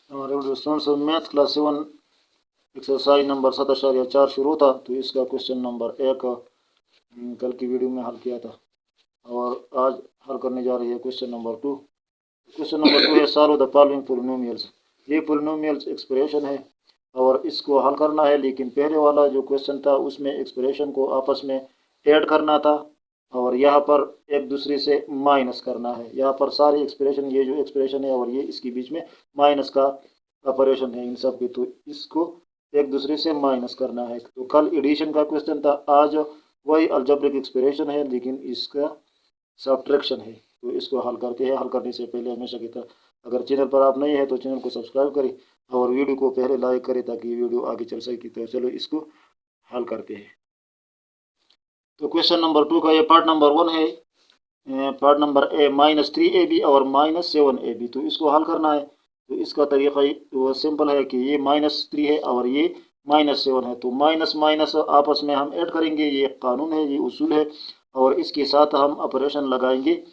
Students math class 7 exercise number 7.4 शुरू था। तो इसका क्वेश्चन नंबर 1 कल की वीडियो में हल किया था और आज हल करने जा रही है क्वेश्चन नंबर 2। क्वेश्चन नंबर 2 है सॉल्व द फॉलोइंग पोलिनोमियल्स। ये पोलिनोमियल्स एक्सप्रेशन है और इसको हल करना है, लेकिन पहले वाला जो क्वेश्चन था उसमें एक्सप्रेशन को आपस में ऐड करना था और यहाँ पर एक दूसरे से माइनस करना है। यहाँ पर सारे एक्सप्रेशन, ये जो एक्सप्रेशन है और ये इसके बीच में माइनस का ऑपरेशन है इन सब की, तो इसको एक दूसरे से माइनस करना है। तो कल एडिशन का क्वेश्चन था, आज वही अलजेब्रिक एक्सप्रेशन है लेकिन इसका सब्ट्रैक्शन है। तो इसको हल करते हैं। हल करने से पहले हमेशा की तरह अगर चैनल पर आप नए हैं तो चैनल को सब्सक्राइब करें और वीडियो को पहले लाइक करें ताकि वीडियो आगे चल सके। तो चलो इसको हल करते हैं। तो क्वेश्चन नंबर 2 का ये पार्ट नंबर 1 है। पार्ट नंबर ए -3ab और -7ab। तो इसको हल करना है। तो इसका तरीका वो सिंपल है कि ये -3 है और ये -7 है, तो माइनस माइनस आपस में हम ऐड करेंगे। ये कानून है, ये उसूल है और इसके साथ हम ऑपरेशन लगाएंगे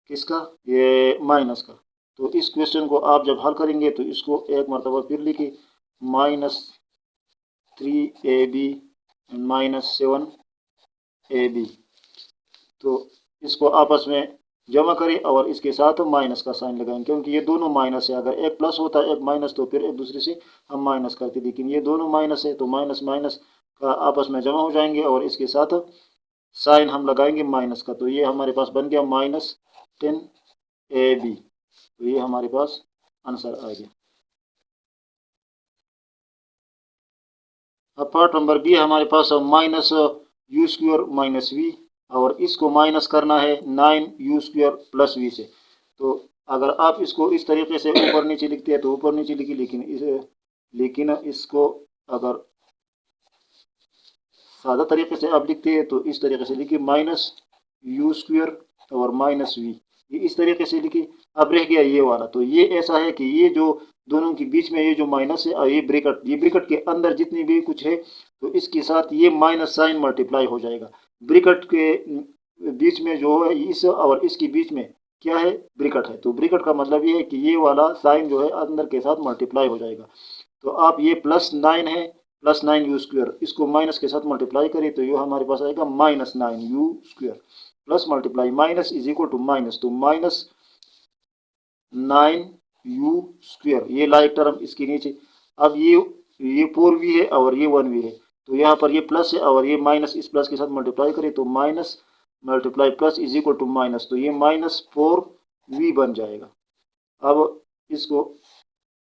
किसका, ये माइनस का। तो इस क्वेश्चन को आप जब हल करेंगे तो इसको एक मरतबा फिर लिखिए, -3ab -7ab। तो इसको आपस में जमा करें और इसके साथ माइनस का साइन लगाएं, क्योंकि ये दोनों माइनस है। अगर एक प्लस होता है एक माइनस तो फिर एक दूसरे से हम माइनस करते, लेकिन ये दोनों माइनस है तो माइनस माइनस का आपस में जमा हो जाएंगे और इसके साथ साइन हम लगाएंगे माइनस का। तो ये हमारे पास बन गया -10ab। तो ये हमारे पास आंसर आ गया। अब पार्ट नंबर बी हमारे पास -u² - v और इसको माइनस करना है 9u² + v से। तो अगर आप इसको इस तरीके से ऊपर नीचे लिखते हैं तो ऊपर नीचे लिखिए, लेकिन इसको अगर सादा तरीके से आप लिखते हैं तो इस तरीके से लिखिए, -u² और -v। ये इस तरीके से लिखिए। अब रह गया ये वाला, तो ये ऐसा है कि ये जो दोनों के बीच में ये जो माइनस है और ये ब्रिकेट के अंदर जितनी भी कुछ है तो इसके साथ ये माइनस साइन मल्टीप्लाई हो जाएगा। ब्रिकेट के बीच में जो है इस और इसके बीच में क्या है, ब्रिकेट है। तो ब्रिकेट का मतलब ये है कि ये वाला साइन जो है अंदर के साथ मल्टीप्लाई हो जाएगा। तो आप ये +9 है, +9u², इसको माइनस के साथ मल्टीप्लाई करें तो ये हमारे पास आएगा -9u² plus multiply minus is equal to minus, तो -9u²। ये लाइक टर्म इसके नीचे। अब ये 4v है और ये 1v है, तो यहाँ पर ये प्लस है और ये माइनस, इस प्लस के साथ मल्टीप्लाई करें तो minus multiply plus is equal to minus, तो ये -4v बन जाएगा। अब इसको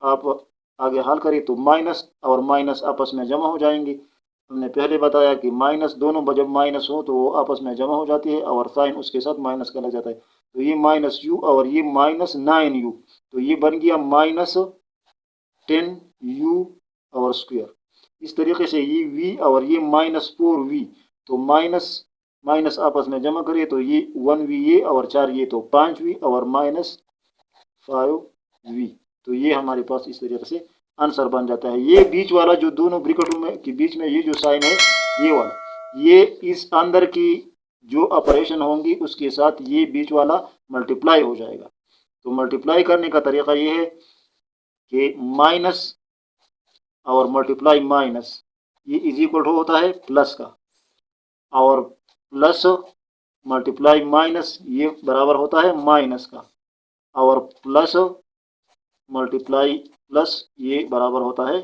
आप आगे हल करें तो माइनस और माइनस आपस में जमा हो जाएंगे। हमने पहले बताया कि माइनस दोनों जब माइनस हो तो वो आपस में जमा हो जाती है और साइन उसके साथ माइनस का लग जाता है। तो ये -u और ये -9u, तो ये बन गया -10u²। इस तरीके से ये v और ये -4v, तो माइनस माइनस आपस में जमा करें तो ये 1v ये और 4 ये, तो 5v और -5v। तो ये हमारे पास इस तरीके से आंसर बन जाता है। ये बीच वाला जो दोनों ब्रिकेटों में के बीच में ये जो साइन है ये वाला, ये इस अंदर की जो ऑपरेशन होंगी उसके साथ ये बीच वाला मल्टीप्लाई हो जाएगा। तो मल्टीप्लाई करने का तरीका ये है कि माइनस और मल्टीप्लाई माइनस, ये इज इक्वल टू होता है प्लस का, और प्लस मल्टीप्लाई माइनस ये बराबर होता है माइनस का, और प्लस मल्टीप्लाई प्लस ये बराबर होता है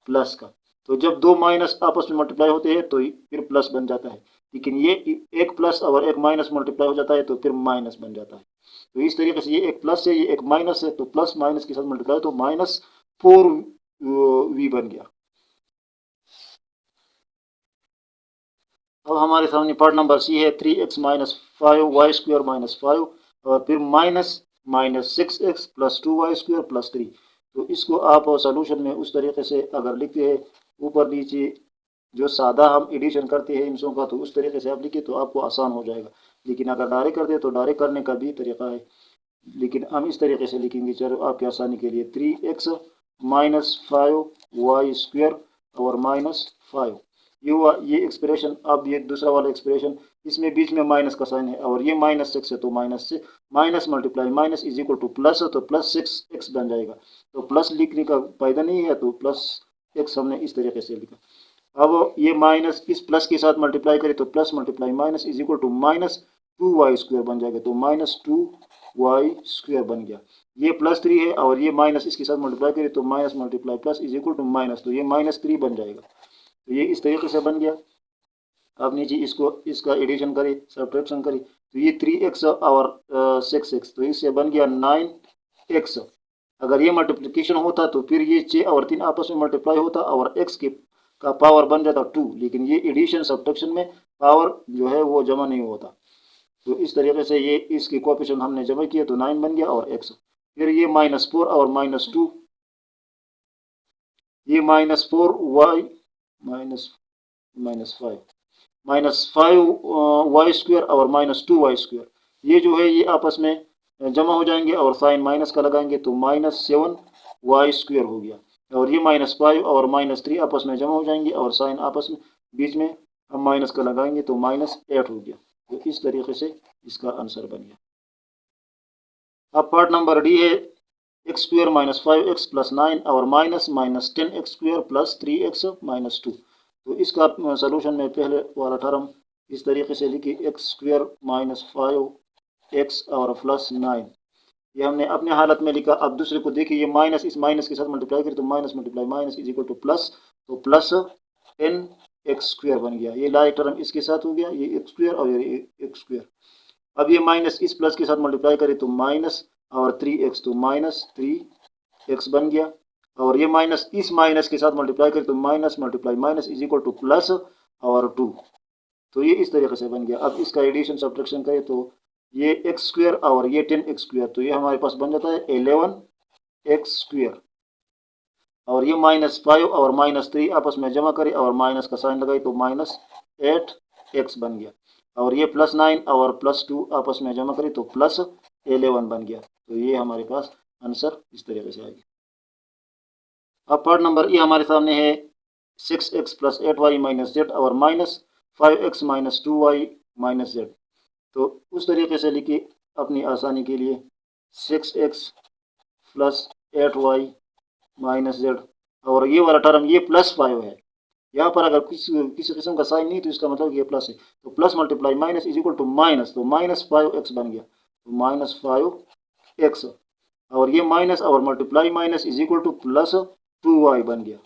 प्लस का। तो जब दो माइनस आपस में मल्टीप्लाई होते हैं तो फिर प्लस बन जाता है, लेकिन ये एक प्लस और एक माइनस मल्टीप्लाई हो जाता है तो फिर माइनस बन जाता है। तो इस तरीके से ये एक प्लस है ये एक माइनस है, तो प्लस माइनस के साथ मल्टीप्लाई तो -4v बन गया। अब हमारे सामने पार्ट नंबर सी है, 3x - 5y² - 5 और फिर -6x + 2y² + 3। तो इसको आप सॉल्यूशन में उस तरीके से अगर लिखते हैं ऊपर नीचे जो सादा हम एडिशन करते हैं इंसों का, तो उस तरीके से आप लिखिए तो आपको आसान हो जाएगा। लेकिन अगर डायरेक्ट करते हैं तो डायरेक्ट करने का भी तरीका है, लेकिन हम इस तरीके से लिखेंगे। चलो आपकी आसानी के लिए 3x - 5y² और -5। ये एक्सप्रेशन, अब ये दूसरा वाला एक्सप्रेशन इसमें बीच में माइनस का साइन है और ये -6 है, तो माइनस से minus multiply minus is equal two plus, तो +6x बन जाएगा। तो प्लस लिखने का फायदा नहीं है, तो +x हमने इस तरीके से लिखा। अब ये माइनस इस प्लस के साथ मल्टीप्लाई करें तो plus multiply minus is equal to -2y² बन जाएगा, तो -2y² बन गया। ये +3 है और ये माइनस इसके साथ मल्टीप्लाई करें तो minus multiply plus is equal to minus, तो ये -3 बन जाएगा। तो ये इस तरीके से बन गया। अब नीचे इसका एडिशन करें, सब्ट्रैक्शन करें, तो ये 3x और 6x, तो इससे बन गया 9x। अगर ये मल्टीप्लिकेशन होता तो फिर ये 6 और 3 आपस में मल्टीप्लाई होता और x का पावर बन जाता 2, लेकिन ये एडिशन सब्ट्रैक्शन में पावर जो है वो जमा नहीं होता। तो इस तरीके से ये इसकी कोएफिशिएंट हमने जमा किए तो 9 बन गया और x। फिर ये -4 और -2, ये -4y -5y² और -2y², ये जो है ये आपस में जमा हो जाएंगे और साइन माइनस का लगाएंगे तो -7y² हो गया। और ये -5 और -3 आपस में जमा हो जाएंगे और साइन आपस में बीच में हम माइनस का लगाएंगे तो -8 हो गया। तो इस तरीके से इसका आंसर बन गया। अब पार्ट नंबर डी है x² - 5x + 9 और -10x² + 3x - 2। तो इसका सलूशन में पहले वाला टर्म इस तरीके से लिखी, x² - 5x और +9, ये हमने अपने हालत में लिखा। अब दूसरे को देखिए, ये माइनस इस माइनस के साथ मल्टीप्लाई करें तो minus multiply minus is equal two plus, तो +10x² बन गया। ये लाइक टर्म इसके साथ हो गया, ये x² और ये x²। अब ये माइनस इस प्लस के साथ मल्टीप्लाई करें तो माइनस और 3x, तो -3x बन गया। और ये माइनस इस माइनस के साथ मल्टीप्लाई करें तो minus multiply minus is equal two plus और 2, तो ये इस तरीके से बन गया। अब इसका एडिशन सब्ट्रैक्शन करें तो ये x² और ये 10x², तो ये हमारे पास बन जाता है 11x²। और ये -5 और -3 आपस में जमा करें और माइनस का साइन लगाए तो -8x बन गया। और ये +9 और +2 आपस में जमा करें तो +11 बन गया। तो ये हमारे पास आंसर इस तरीके से आएगा। अब पार्ट नंबर ई हमारे सामने है 6x + 8y - z और -5x - 2y - z। तो उस तरीके से लिखिए अपनी आसानी के लिए, 6x + 8y - z और ये वाला टर्म ये +5 है। यहाँ पर अगर किसी किस्म का साइन नहीं तो इसका मतलब ये प्लस है, तो plus multiply minus is equal to minus, तो -5x बन गया, तो -5x। और ये माइनस और multiply minus is equal to +2y बन गया।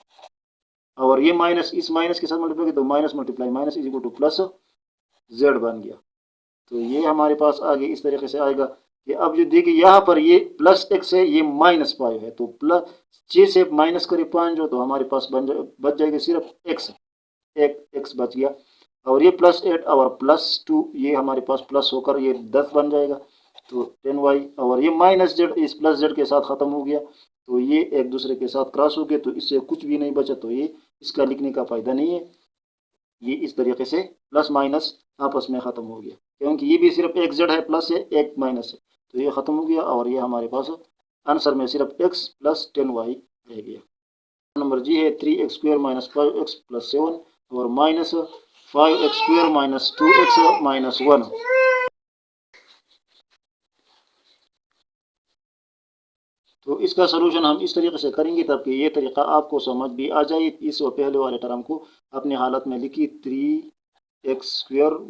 और ये माइनस इस माइनस के साथ मल्टीप्लाई किया तो minus multiply minus is equal to +z बन गया। तो ये हमारे पास आगे इस तरीके से आएगा कि अब जो देखिए यहाँ पर ये +x है, ये -5 है, तो +6 से माइनस करें 5 जो, तो हमारे पास बच जाएगा सिर्फ x, एक x बच गया। और ये +8 और +2 ये हमारे पास प्लस होकर ये 10 बन जाएगा, तो 10y। और ये -z इस +z के साथ ख़त्म हो गया, तो ये एक दूसरे के साथ क्रॉस हो गया, तो इससे कुछ भी नहीं बचा, तो ये इसका लिखने का फ़ायदा नहीं है। ये इस तरीके से प्लस माइनस आपस में ख़त्म हो गया, क्योंकि ये भी सिर्फ एक z है, प्लस है एक माइनस है, तो ये ख़त्म हो गया। और ये हमारे पास आंसर में सिर्फ x + 10y रह गया। नंबर जी है 3x² - 5x + 7 और -5x² - 2x - 1। तो इसका सलूशन हम इस तरीके से करेंगे ताकि ये तरीका आपको समझ भी आ जाए। इस पहले वाले टर्म को अपने हालत में लिखी, 3x² -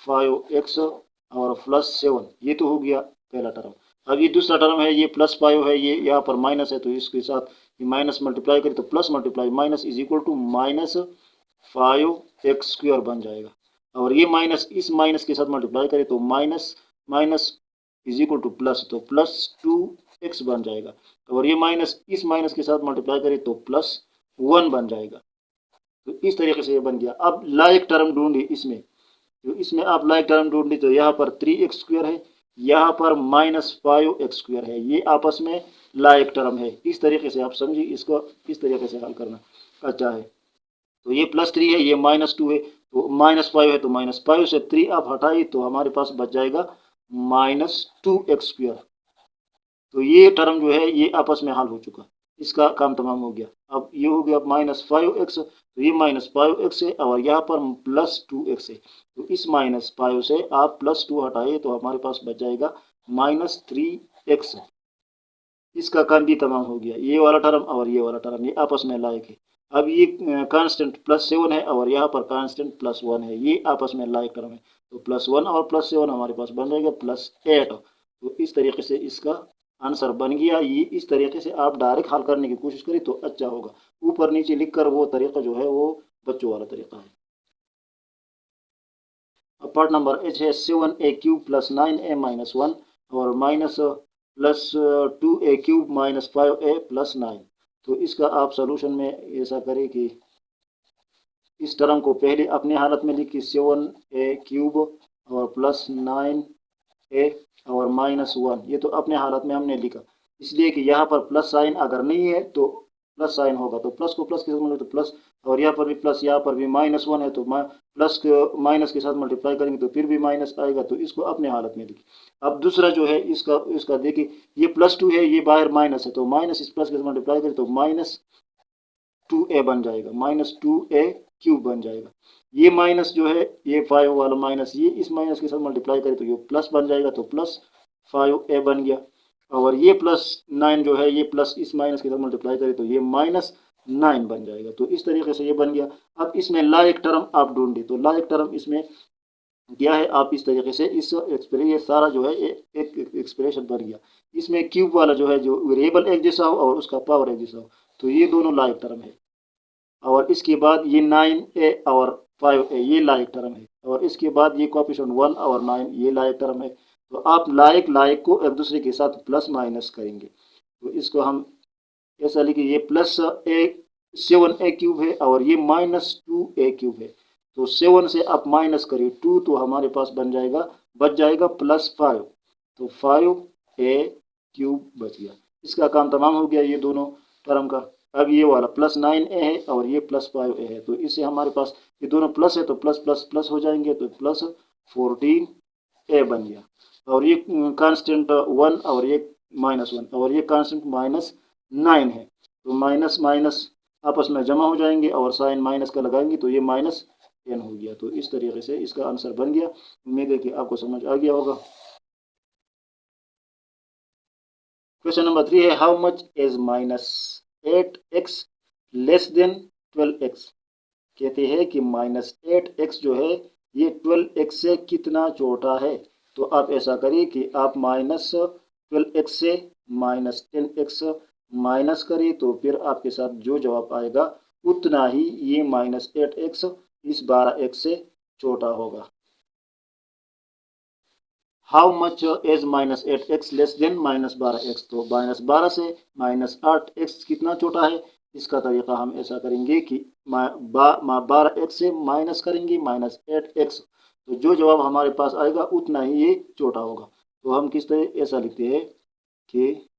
5x और +7, ये तो हो गया पहला टर्म। अब ये दूसरा टर्म है, ये +5 है, ये यहाँ पर माइनस है, तो इसके साथ ये माइनस मल्टीप्लाई करें तो plus multiply minus is equal to -5x² बन जाएगा। और ये माइनस इस माइनस के साथ मल्टीप्लाई करें तो minus minus is equal two plus, तो +2x बन जाएगा। और ये माइनस इस माइनस के साथ मल्टीप्लाई करें तो +1 बन जाएगा। तो इस तरीके से ये बन गया। अब लाइक टर्म ढूंढिए इसमें, तो इसमें आप लाइक टर्म ढूंढिए, तो यहाँ पर 3x² है, यहाँ पर -5x² है, ये आपस में लाइक टर्म है। इस तरीके से आप समझिए, इसको इस तरीके से हल करना अच्छा है। तो ये +3 है, ये -2 है, तो -5 है, तो -5 से 3 आप हटाइए तो हमारे पास बच जाएगा -2x²। तो ये टर्म जो है ये आपस में हल हो चुका, इसका काम तमाम हो गया। अब ये हो गया -5x तो ये -5x है और यहाँ पर +2x है। तो इस -5 से आप +2 हटाइए तो हमारे पास बच जाएगा -3x। इसका काम भी तमाम हो गया। ये वाला टर्म और ये वाला टर्म ये आपस में लायक है। अब ये कांस्टेंट +7 है और यहाँ पर कांस्टेंट +1 है, ये आपस में लायक टर्म है। तो +1 और +7 हमारे पास बन जाएगा +8। तो इस तरीके से इसका आंसर बन गया। ये इस तरीके से आप डायरेक्ट हल करने की कोशिश करें तो अच्छा होगा। ऊपर नीचे लिख कर वो तरीका जो है वो बच्चों वाला तरीका है। अब पार्ट नंबर एच है 7a³ + 9a - 1 और -+2a³ - 5a + 9। तो इसका आप सॉल्यूशन में ऐसा करें कि इस टर्म को पहले अपने हालत में लिखिए 7a³ और +9a और -1। ये तो अपने हालत में हमने लिखा, इसलिए कि यहाँ पर प्लस साइन अगर नहीं है तो प्लस साइन होगा, तो प्लस को प्लस के साथ मल्टीप्लाई तो प्लस, और यहाँ पर भी प्लस, यहाँ पर भी -1 है तो प्लस को माइनस के साथ मल्टीप्लाई करेंगे तो फिर भी माइनस आएगा। तो इसको अपने हालत में लिखिए। अब दूसरा जो है इसका इसका देखिए, ये +2 है, ये बाहर माइनस है, तो माइनस इस प्लस के साथ मल्टीप्लाई करें तो -2a बन जाएगा, -2a³ बन जाएगा। ये माइनस जो है ये 5 वाला माइनस, ये इस माइनस के साथ मल्टीप्लाई करें तो ये प्लस बन जाएगा, तो +5a बन गया। और ये +9 जो है ये प्लस इस माइनस के साथ मल्टीप्लाई करें तो ये -9 बन जाएगा। तो इस तरीके से ये बन गया। अब इसमें लायक टर्म आप ढूंढिए, तो लायक टर्म इसमें क्या है, आप इस तरीके से इस एक्सप्रेशन, ये सारा जो है एक एक्सप्रेशन बन गया। इसमें क्यूब वाला जो है जो वेरिएबल एक जैसा हो और उसका पावर एक जैसा हो, तो ये दोनों लायक टर्म है। और इसके बाद ये 9a और 5a ये लायक टर्म है, और इसके बाद ये कोएफिशिएंट 1 और 9 ये लायक टर्म है। तो आप लायक लायक को एक दूसरे के साथ प्लस माइनस करेंगे। तो इसको हम ऐसा लिखिए, ये +7a³ है और ये -2a³ है। तो 7 से आप माइनस करिए 2 तो हमारे पास बच जाएगा +5। तो 5a³ बच गया। इसका काम तमाम हो गया ये दोनों टर्म का। अब ये वाला +9a है और ये +5a है, तो इससे हमारे पास ये दोनों प्लस है तो प्लस प्लस प्लस हो जाएंगे, तो +14a बन गया। और ये कांस्टेंट 1 और ये -1 और ये कांस्टेंट -9 है, तो माइनस माइनस आपस में जमा हो जाएंगे और साइन माइनस का लगाएंगे तो ये -10 हो गया। तो इस तरीके से इसका आंसर बन गया। उम्मीद है कि आपको समझ आ गया होगा। क्वेश्चन नंबर 3 है, how much is -8x less than 12x। कहते हैं कि -8x जो है ये 12x से कितना छोटा है। तो आप ऐसा करिए कि आप -12x से -10x माइनस करिए, तो फिर आपके साथ जो जवाब आएगा उतना ही ये -8x इस 12x से छोटा होगा। How much is -8x less than -12x। तो -12 से -8x कितना छोटा है। इसका तरीका हम ऐसा करेंगे कि 12x से माइनस करेंगे -8x, तो जो जवाब हमारे पास आएगा उतना ही ये छोटा होगा। तो हम किस तरह ऐसा लिखते हैं कि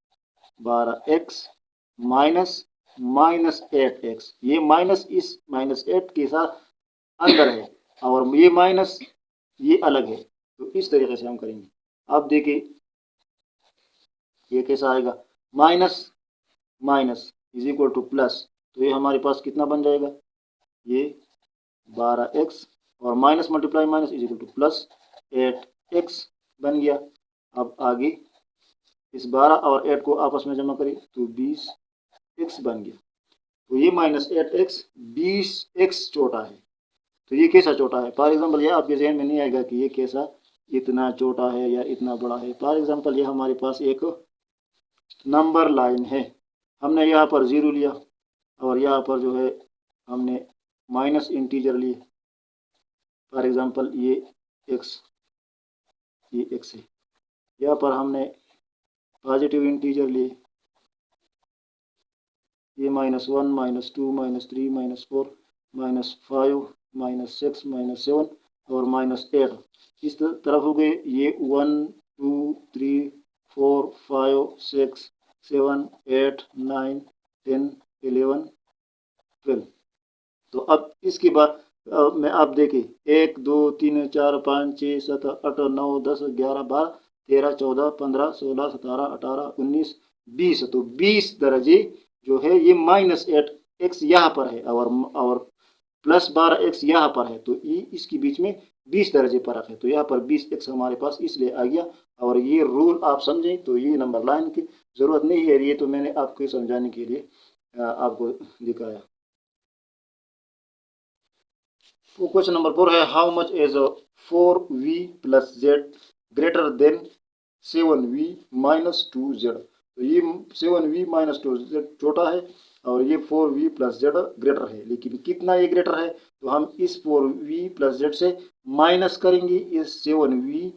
12x माइनस -8x, ये माइनस इस -8 के साथ अंदर है और ये माइनस ये अलग है। तो इस तरीके से हम करेंगे। अब देखिए ये कैसा आएगा, minus minus is equal two plus, तो ये हमारे पास कितना बन जाएगा, ये 12x और minus multiply minus is equal to +8x बन गया। अब आगे इस 12 और 8 को आपस में जमा करें तो 20x बन गया। तो ये -8x 20x छोटा है। तो ये कैसा छोटा है, फॉर एग्जांपल ये आपके जहन में नहीं आएगा कि ये कैसा इतना छोटा है या इतना बड़ा है। फॉर एग्जांपल ये हमारे पास एक नंबर लाइन है, हमने यहाँ पर 0 लिया और यहाँ पर जो है हमने माइनस इंटीजर लिए। फॉर एग्जांपल ये x है, यहाँ पर हमने पॉजिटिव इंटीजर लिए, ये -1 -2 -3 -4 -5 -6 -7 और -8 इस तरफ हो गए। ये 1 2 3 4 5 6 7 8 9 10 11 12। तो अब इसके बाद में आप देखिए 1 2 3 4 5 6 7 8 9 10 11 12 13 14 15 16 17 18 19 20। तो 20 दर्जे जो है ये -8x यहाँ पर है और +12x यहाँ पर है, तो ये इसके बीच में 20 दर्जे फर्क है, तो यहाँ पर 20x हमारे पास इसलिए आ गया। और ये रूल आप समझें तो ये नंबर लाइन की ज़रूरत नहीं है, ये तो मैंने आपको समझाने के लिए आपको दिखाया। तो क्वेश्चन नंबर 4 है, how much is 4v + z greater than 7v - 2z। तो ये 7v - 2z छोटा है और ये 4v + z ग्रेटर है, लेकिन कितना ये ग्रेटर है, तो हम इस 4v + z से माइनस करेंगे इस 7v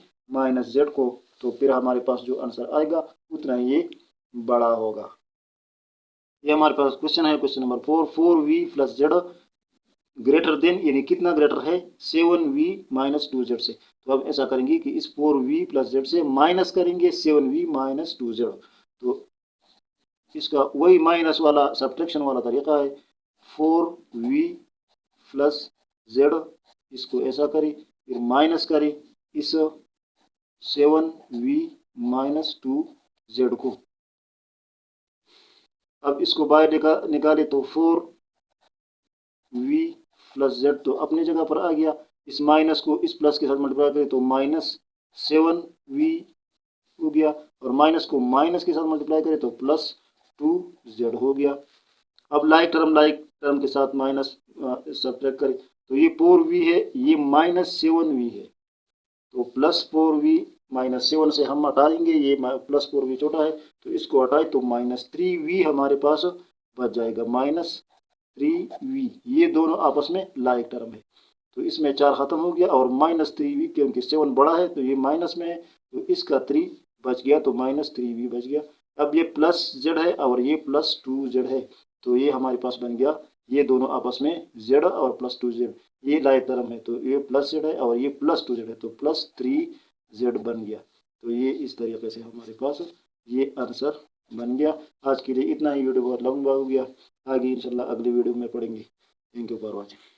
- z को, तो फिर हमारे पास जो आंसर आएगा उतना ये बड़ा होगा। ये हमारे पास क्वेश्चन है, question number 4, 4v + z greater than यानी कितना ग्रेटर है 7v - 2z से। तो अब ऐसा करेंगे कि इस 4v + z से माइनस करेंगे 7v - 2z, तो इसका वही माइनस वाला सब्ट्रैक्शन वाला तरीका है। 4v + z, इसको ऐसा करें, फिर माइनस करें इस 7v - 2z को। अब इसको बाहर निकाले तो 4v + z तो अपनी जगह पर आ गया, इस माइनस को इस प्लस के साथ मल्टीप्लाई करें तो -7v हो गया, और माइनस को माइनस के साथ मल्टीप्लाई करें तो +2z हो गया। अब लाइक टर्म के साथ माइनस सब्ट्रैक्ट करें तो ये 4v है, ये -7v है, तो +4v - 7 से हम हटाएंगे, ये +4v छोटा है तो इसको हटाए तो -3v हमारे पास बच जाएगा, -3v। ये दोनों आपस में लाइक टर्म है, तो इसमें 4 खत्म हो गया, और -3v क्योंकि 7 बड़ा है तो ये माइनस में है, तो इसका 3 बच गया, तो -3v बच गया। अब ये +z है और ये +2z है, तो ये हमारे पास बन गया, ये दोनों आपस में z और +2z, ये लाइक टर्म है, तो ये +z है और ये +2z है, तो +3z बन गया। तो ये इस तरीके से हमारे पास ये आंसर बन गया। आज के लिए इतना ही, वीडियो बहुत लंबा हो गया, आगे इंशाल्लाह अगली वीडियो में पढ़ेंगे। Thank you for watching.